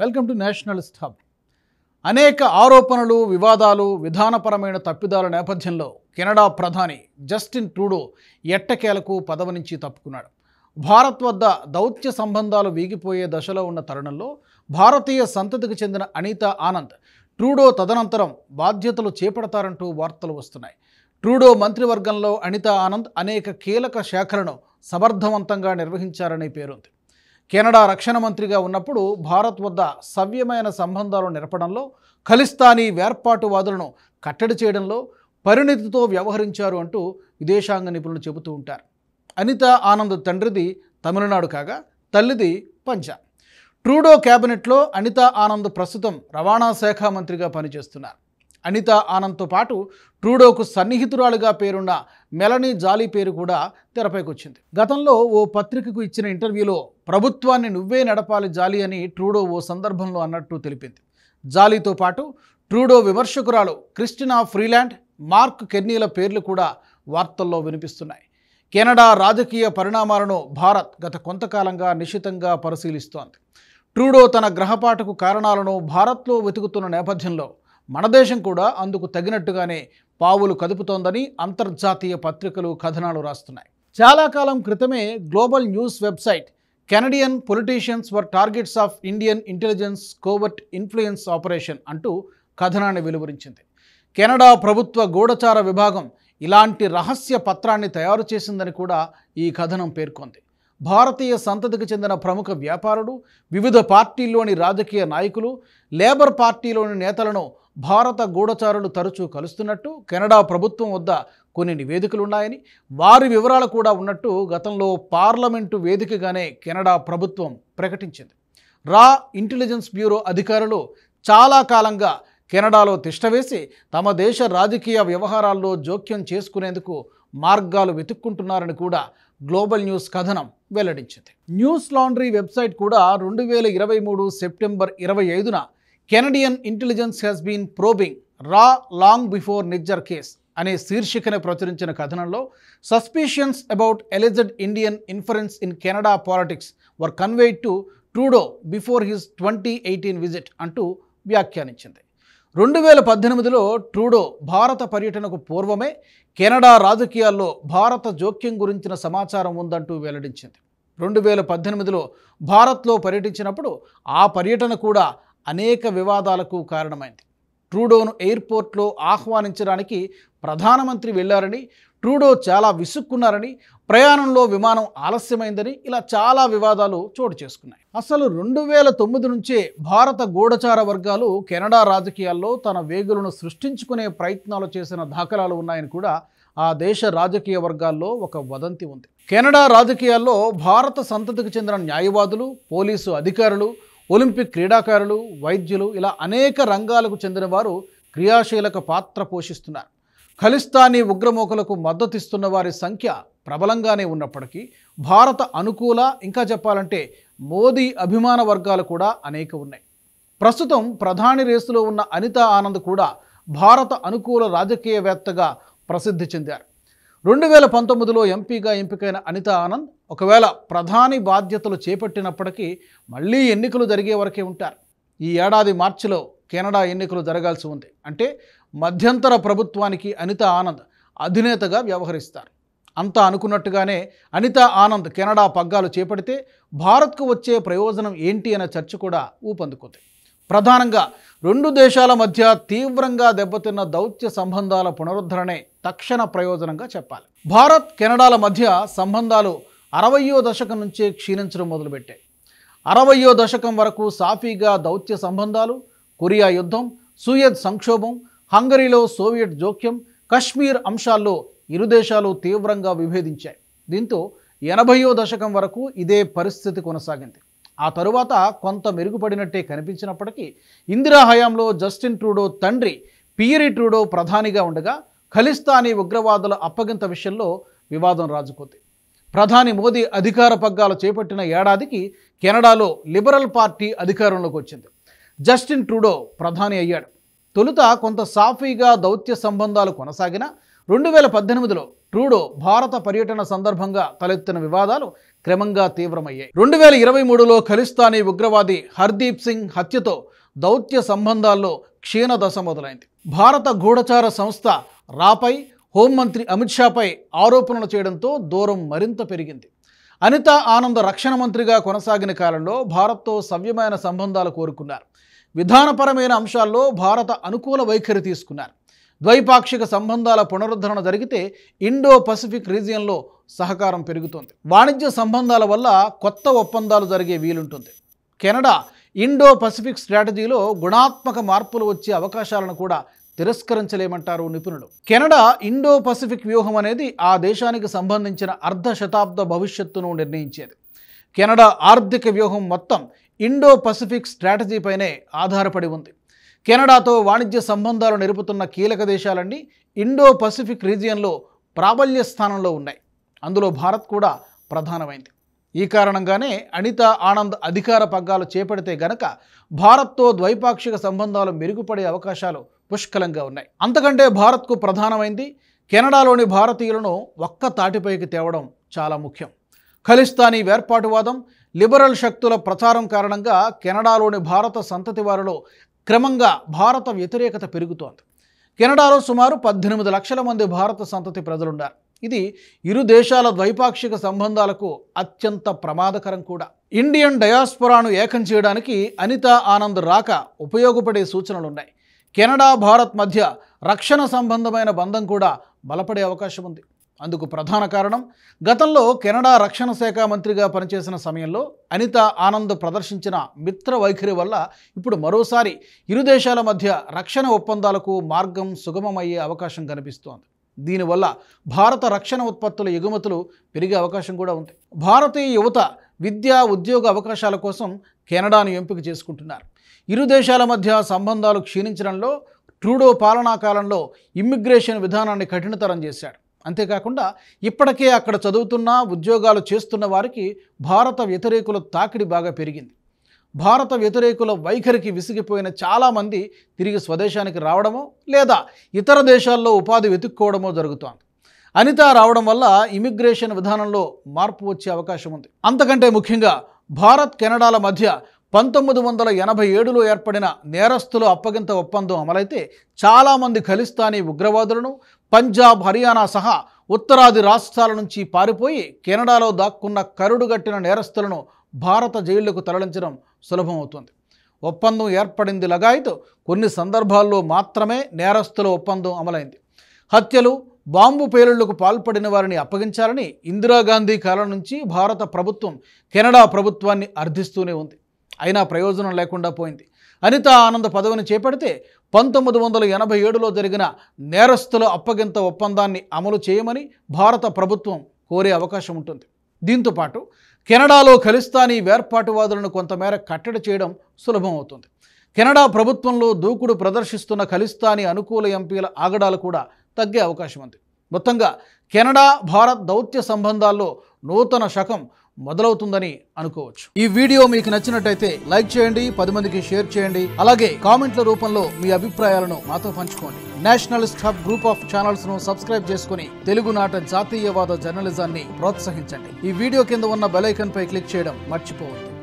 Welcome to Nationalist hub. అనేక ఆరోపణలు, వివాదాలు, విధానపరమైన తప్పిదాల నేపథ్యంలో కెనడా ప్రధాని జస్టిన్ ట్రూడో ఎట్టకేలకు పదవి నుంచి తప్పుకున్నాడు. భారత్ వద్ద దౌత్య సంబంధాలు వీగిపోయే దశలో ఉన్న తరుణంలో భారతీయ సంతతికి చెందిన అనితా ఆనంద్ ట్రూడో తదనంతరం బాధ్యతలు చేపడతారంటూ వార్తలు వస్తున్నాయి. ట్రూడో మంత్రివర్గంలో అనితా ఆనంద్ అనేక కీలక శాఖలను సమర్థవంతంగా నిర్వహించారనే పేరుంది. కెనడా రక్షణ మంత్రిగా ఉన్నప్పుడు భారత్ వద్ద సవ్యమైన సంబంధాలు నెరపడంలో, ఖలిస్తానీ వేర్పాటువాదులను కట్టడి చేయడంలో పరిణితితో వ్యవహరించారు అంటూ విదేశాంగ నిపుణులు చెబుతూ ఉంటారు. అనితా ఆనంద్ తండ్రిది తమిళనాడు కాగా తల్లిది పంజాబ్. ట్రూడో క్యాబినెట్లో అనితా ఆనంద్ ప్రస్తుతం రవాణా శాఖ మంత్రిగా పనిచేస్తున్నారు. అనితా ఆనంద్తో పాటు ట్రూడోకు సన్నిహితురాలుగా పేరున్న మెలనీ జాలీ పేరు కూడా తెరపైకి వచ్చింది. గతంలో ఓ పత్రికకు ఇచ్చిన ఇంటర్వ్యూలో ప్రభుత్వాన్ని నువ్వే నడపాలి జాలీ అని ట్రూడో ఓ సందర్భంలో అన్నట్టు తెలిపింది. జాలీతో పాటు ట్రూడో విమర్శకురాలు క్రిస్టినా ఫ్రీలాండ్, మార్క్ కెర్నీల పేర్లు కూడా వార్తల్లో వినిపిస్తున్నాయి. కెనడా రాజకీయ పరిణామాలను భారత్ గత కొంతకాలంగా నిశితంగా పరిశీలిస్తోంది. ట్రూడో తన గ్రహపాటుకు కారణాలను భారత్లో వెతుకుతున్న నేపథ్యంలో మన దేశం కూడా అందుకు తగినట్టుగానే పావులు కదుపుతోందని అంతర్జాతీయ పత్రికలు కథనాలు రాస్తున్నాయి. చాలా కాలం క్రితమే global news website Canadian politicians were targets of Indian intelligence covert influence operation అంటూ కథనాన్ని వెలువరించింది. కెనడా ప్రభుత్వ గూఢచార విభాగం ఇలాంటి రహస్య పత్రాన్ని తయారు చేసిందని కూడా ఈ కథనం పేర్కొంది. భారతీయ సంతతికి చెందిన ప్రముఖ వ్యాపారులు, వివిధ పార్టీల్లోని రాజకీయ నాయకులు, లేబర్ పార్టీలోని నేతలను భారత గూఢచారులు తరచూ కలుస్తున్నట్టు కెనడా ప్రభుత్వం వద్ద కొన్ని నివేదికలున్నాయని, వారి వివరాలు కూడా ఉన్నట్టు గతంలో పార్లమెంటు వేదికగానే కెనడా ప్రభుత్వం ప్రకటించింది. రా ఇంటెలిజెన్స్ బ్యూరో అధికారులు చాలా కాలంగా కెనడాలో తిష్టవేసి తమ దేశ రాజకీయ వ్యవహారాల్లో జోక్యం చేసుకునేందుకు మార్గాలు వెతుక్కుంటున్నారని కూడా గ్లోబల్ న్యూస్ కథనం వెల్లడించింది. న్యూస్ లాండ్రీ వెబ్సైట్ కూడా 2023 సెప్టెంబర్ 25న Canadian intelligence has been probing రా లాంగ్ బిఫోర్ నిజ్జర్ కేస్ అనే శీర్షికను ప్రచురించిన కథనంలో suspicions about alleged Indian interference in Canada politics were conveyed to Trudeau before his 2018 visit అంటూ వ్యాఖ్యానించింది. 2018లో ట్రూడో భారత పర్యటనకు పూర్వమే కెనడా రాజకీయాల్లో భారత జోక్యం గురించిన సమాచారం ఉందంటూ వెల్లడించింది. 2018లో భారత్లో పర్యటించినప్పుడు ఆ పర్యటన కూడా అనేక వివాదాలకు కారణమైంది. ట్రూడోను ఎయిర్పోర్ట్లో ఆహ్వానించడానికి ప్రధానమంత్రి వెళ్లారని, ట్రూడో చాలా విసుక్కున్నారని, ప్రయాణంలో విమానం ఆలస్యమైందని ఇలా చాలా వివాదాలు చోటు చేసుకున్నాయి. అసలు 2009 నుంచే భారత గూఢచార వర్గాలు కెనడా రాజకీయాల్లో తన వేగులను సృష్టించుకునే ప్రయత్నాలు చేసిన దాఖలాలు ఉన్నాయని కూడా ఆ దేశ రాజకీయ వర్గాల్లో ఒక వదంతి ఉంది. కెనడా రాజకీయాల్లో భారత సంతతికి చెందిన న్యాయవాదులు, పోలీసు అధికారులు, ఒలింపిక్ క్రీడాకారులు, వైద్యులు ఇలా అనేక రంగాలకు చెందిన వారు క్రియాశీలక పాత్ర పోషిస్తున్నారు. ఖలిస్తానీ ఉగ్రమూకలకు మద్దతిస్తున్న వారి సంఖ్య ప్రబలంగానే ఉన్నప్పటికీ భారత అనుకూల, ఇంకా చెప్పాలంటే మోదీ అభిమాన వర్గాలు కూడా అనేక ఉన్నాయి. ప్రస్తుతం ప్రధాని రేసులో ఉన్న అనితా ఆనంద్ కూడా భారత అనుకూల రాజకీయవేత్తగా ప్రసిద్ధి చెందారు. 2019లో ఎంపీగా ఎంపికైన అనితా ఆనంద్ ఒకవేళ ప్రధాని బాధ్యతలు చేపట్టినప్పటికీ మళ్ళీ ఎన్నికలు జరిగే వరకే ఉంటారు. ఈ ఏడాది మార్చిలో కెనడా ఎన్నికలు జరగాల్సి ఉంది. అంటే మధ్యంతర ప్రభుత్వానికి అనితా ఆనంద్ అధినేతగా వ్యవహరిస్తారు. అంతా అనుకున్నట్టుగానే అనితా ఆనంద్ కెనడా పగ్గాలు చేపడితే భారత్కు వచ్చే ప్రయోజనం ఏంటి అనే చర్చ కూడా ఊపందుకుంది. ప్రధానంగా రెండు దేశాల మధ్య తీవ్రంగా దెబ్బతిన్న దౌత్య సంబంధాల పునరుద్ధరణే తక్షణ ప్రయోజనంగా చెప్పాలి. భారత్ కెనడాల మధ్య సంబంధాలు 60వ దశకం నుంచే క్షీణించడం మొదలుపెట్టాయి. 60వ దశకం వరకు సాఫీగా దౌత్య సంబంధాలు, కొరియా యుద్ధం, సూయజ్ సంక్షోభం, హంగరీలో సోవియట్ జోక్యం, కశ్మీర్ అంశాల్లో ఇరు దేశాలు తీవ్రంగా విభేదించాయి. దీంతో 80వ దశకం వరకు ఇదే పరిస్థితి కొనసాగింది. ఆ తరువాత కొంత మెరుగుపడినట్టే కనిపించినప్పటికీ ఇందిరా హయాంలో జస్టిన్ ట్రూడో తండ్రి పియరీ ట్రూడో ప్రధానిగా ఉండగా ఖలిస్తానీ ఉగ్రవాదుల అప్పగింత విషయంలో వివాదం రాజుకుంది. ప్రధాని మోదీ అధికార పగ్గాలు చేపట్టిన ఏడాదికి కెనడాలో లిబరల్ పార్టీ అధికారంలోకి వచ్చింది. జస్టిన్ ట్రూడో ప్రధాని అయ్యాడు. తొలుత కొంత సాఫీగా దౌత్య సంబంధాలు కొనసాగినా 2018లో ట్రూడో భారత పర్యటన సందర్భంగా తలెత్తిన వివాదాలు క్రమంగా తీవ్రమయ్యాయి. 2023లో ఖలిస్తానీ ఉగ్రవాది హర్దీప్ సింగ్ హత్యతో దౌత్య సంబంధాల్లో క్షీణదశ మొదలైంది. భారత గూఢచార సంస్థ రాపై హోంమంత్రి అమిత్ షాపై ఆరోపణలు చేయడంతో దూరం మరింత పెరిగింది. అనితా ఆనంద్ రక్షణ మంత్రిగా కొనసాగిన కాలంలో భారత్తో సవ్యమైన సంబంధాలు కోరుకున్నారు. విధానపరమైన అంశాల్లో భారత అనుకూల వైఖరి తీసుకున్నారు. ద్వైపాక్షిక సంబంధాల పునరుద్ధరణ జరిగితే ఇండో పసిఫిక్ రీజియన్లో సహకారం పెరుగుతుంది. వాణిజ్య సంబంధాల వల్ల కొత్త ఒప్పందాలు జరిగే వీలుంటుంది. కెనడా ఇండో పసిఫిక్ స్ట్రాటజీలో గుణాత్మక మార్పులు వచ్చే అవకాశాలను కూడా తిరస్కరించలేమంటారు నిపుణులు. కెనడా ఇండో పసిఫిక్ వ్యూహం అనేది ఆ దేశానికి సంబంధించిన అర్ధ శతాబ్ద భవిష్యత్తును నిర్ణయించేది. కెనడా ఆర్థిక వ్యూహం మొత్తం ఇండో పసిఫిక్ స్ట్రాటజీపైనే ఆధారపడి ఉంది. కెనడాతో వాణిజ్య సంబంధాలు నిలుపుతున్న కీలక దేశాలన్నీ ఇండో పసిఫిక్ రీజియన్లో ప్రాబల్య స్థానంలో ఉన్నాయి. అందులో భారత్ కూడా ప్రధానమైంది. ఈ కారణంగానే అనితా ఆనంద్ అధికార పగ్గాలు చేపడితే గనక భారత్తో ద్వైపాక్షిక సంబంధాలు మెరుగుపడే అవకాశాలు పుష్కలంగా ఉన్నాయి. అంతకంటే భారత్కు ప్రధానమైంది కెనడాలోని భారతీయులను ఒక్క తాటిపైకి తేవడం చాలా ముఖ్యం. ఖలిస్తానీ వేర్పాటువాదం, లిబరల్ శక్తుల ప్రచారం కారణంగా కెనడాలోని భారత సంతతి వారిలో క్రమంగా భారత వ్యతిరేకత పెరుగుతోంది. కెనడాలో సుమారు 18 లక్షల మంది భారత సంతతి ప్రజలున్నారు. ఇది ఇరు దేశాల ద్వైపాక్షిక సంబంధాలకు అత్యంత ప్రమాదకరం కూడా. ఇండియన్ డయాస్పొరాను ఏకం చేయడానికి అనితా ఆనంద్ రాక ఉపయోగపడే సూచనలున్నాయి. కెనడా భారత్ మధ్య రక్షణ సంబంధమైన బంధం కూడా బలపడే అవకాశం ఉంది. అందుకు ప్రధాన కారణం గతంలో కెనడా రక్షణ శాఖ మంత్రిగా పనిచేసిన సమయంలో అనితా ఆనంద్ ప్రదర్శించిన మిత్ర వైఖరి వల్ల ఇప్పుడు మరోసారి ఇరు దేశాల మధ్య రక్షణ ఒప్పందాలకు మార్గం సుగమమయ్యే అవకాశం కనిపిస్తోంది. దీనివల్ల భారత రక్షణ ఉత్పత్తుల ఎగుమతులు పెరిగే అవకాశం కూడా ఉంది. భారతీయ యువత విద్యా ఉద్యోగ అవకాశాల కోసం కెనడాను ఎంపిక చేసుకుంటున్నారు. ఇరు దేశాల మధ్య సంబంధాలు క్షీణించడంలో ట్రూడో పాలనా కాలంలో ఇమ్మిగ్రేషన్ విధానాన్ని కఠినతరం చేశాడు. అంతేకాకుండా ఇప్పటికే అక్కడ చదువుతున్న ఉద్యోగాలు చేస్తున్న వారికి భారత వ్యతిరేకుల తాకిడి బాగా పెరిగింది. భారత వ్యతిరేకుల వైఖరికి విసిగిపోయిన చాలామంది తిరిగి స్వదేశానికి రావడమో లేదా ఇతర దేశాల్లో ఉపాధి వెతుక్కోవడమో జరుగుతోంది. అనితా రావడం వల్ల ఇమిగ్రేషన్ విధానంలో మార్పు వచ్చే అవకాశం ఉంది. అంతకంటే ముఖ్యంగా భారత్ కెనడాల మధ్య 1987లో ఏర్పడిన నేరస్తుల అప్పగింత ఒప్పందం అమలైతే చాలామంది ఖలిస్తానీ ఉగ్రవాదులను పంజాబ్, హర్యానా సహా ఉత్తరాది రాష్ట్రాల నుంచి పారిపోయి కెనడాలో దాక్కున్న కరుడుగట్టిన నేరస్తులను భారత జైళ్లకు తరలించడం సులభమవుతుంది. ఒప్పందం ఏర్పడింది లగాయతు కొన్ని సందర్భాల్లో మాత్రమే నేరస్తుల ఒప్పందం అమలైంది. హత్యలు, బాంబు పేలుళ్లకు పాల్పడిన వారిని అప్పగించాలని ఇందిరాగాంధీ కాలం నుంచి భారత ప్రభుత్వం కెనడా ప్రభుత్వాన్ని అర్థిస్తూనే ఉంది. అయినా ప్రయోజనం లేకుండా పోయింది. అనితా ఆనంద్ పదవిని చేపడితే 1987లో జరిగిన నేరస్తుల అప్పగింత ఒప్పందాన్ని అమలు చేయమని భారత ప్రభుత్వం కోరే అవకాశం ఉంటుంది. దీంతోపాటు కెనడాలో ఖలిస్తానీ వేర్పాటువాదులను కొంతమేర కట్టడి చేయడం సులభమవుతుంది. కెనడా ప్రభుత్వంలో దూకుడు ప్రదర్శిస్తున్న ఖలిస్తానీ అనుకూల ఎంపీల ఆగడాలు కూడా తగ్గే అవకాశం ఉంది. మొత్తంగా కెనడా భారత్ దౌత్య సంబంధాల్లో నూతన శకం మొదలవుతుందని అనుకోవచ్చు. ఈ వీడియో మీకు నచ్చినట్టయితే లైక్ చేయండి, 10 మందికి షేర్ చేయండి. అలాగే కామెంట్ల రూపంలో మీ అభిప్రాయాలను మాతో పంచుకోండి. Nationalist hub group of channels ను సబ్స్క్రైబ్ చేసుకుని తెలుగునాట జాతీయవాద జర్నలిజాన్ని ప్రోత్సహించండి. ఈ వీడియో కింద ఉన్న బెల్ ఐకాన్ పై క్లిక్ చేయడం మర్చిపోవద్దు.